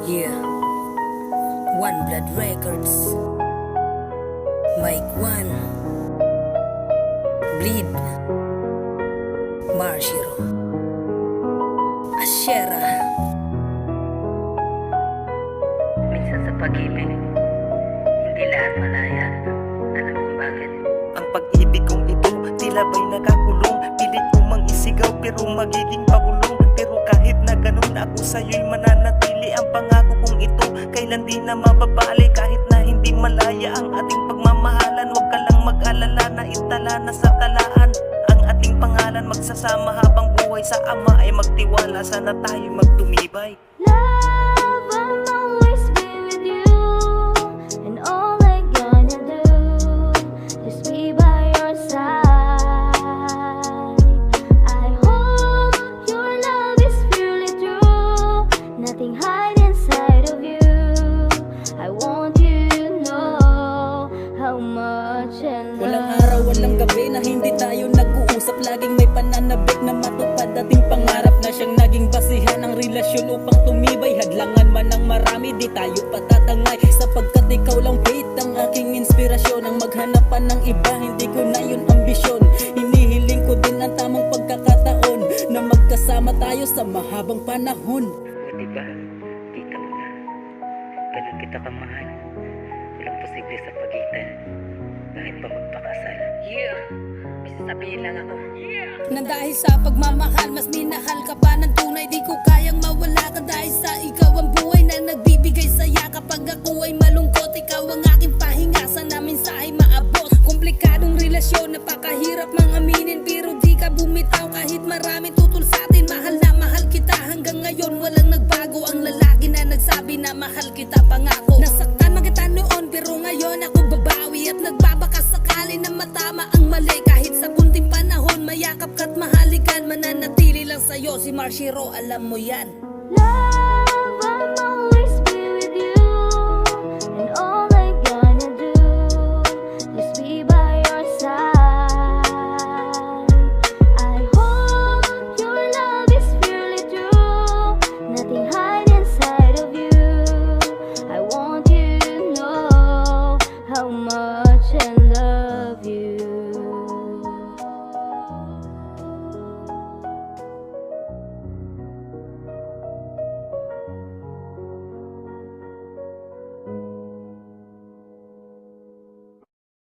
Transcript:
Yeah, One Blood Records, Mike One, Bleed, Marshiro, Ashera. Minsan sa pag-ibig, hindi lahat malaya. Alam kung bakit? Ang pag-ibig kong ito, tila ba'y nakakulong. Pilit ko mang isigaw pero magiging pagulong. Pero kahit na ganun, ako sa'yo'y mananatili. Ang pangako kong ito, kailan di na mababali. Kahit na hindi malaya ang ating pagmamahalan, huwag ka lang mag-alala na itala na sa talaan ang ating pangalan. Magsasama habang buhay sa Ama ay magtiwala. Sana tayo magtumibay. Love, I'll always be with you, and all I'm gonna do is be by your side. I hope your love is purely true, nothing hide inside of you. I want you to know how much I love. Walang araw, walang gabi na hindi tayo nag-uusap. Laging may pananabik na matupad ating pangarap na siyang naging basihan ng relasyon upang tumibay. Hadlangan man ang marami, di tayo patatangay, sapagkat ikaw lang faith ang aking inspirasyon. Ang maghanapan ng iba, hindi ko na yun ambisyon. Hinihiling ko din ang tamang pagkakataon na magkasama tayo sa mahabang panahon. O diba, kita mo na, ganun kita kamahal. Walang posible sa pagitan, kahit pa magpakasal. Yeah, may sasabihin lang ako. Nang dahil sa pagmamahal, mas minahal ka pa ng tunay. Di ko kayang mawala ka dahil sa ikaw ang buhay na nagbibigay saya. Kapag ako ay malungkot, ikaw ang aking pahinga. Sana mensahe maabot. Komplikadong relasyon, napakahirap mang aminin, pero di ka bumitaw kahit marami tutol sa atin. Mahal na mahal kita hanggang ngayon, walang nagbago. Ang lalaki na nagsabi na mahal kita pangako. Nasaktan man kita noon, pero ngayon ako babawi. At nagbabaka sakali na matama ang mali. Kahit sa kunting panahon, mayakap ka't mahalikan. Mananatili lang sa'yo si Marshiro, alam mo yan. Love,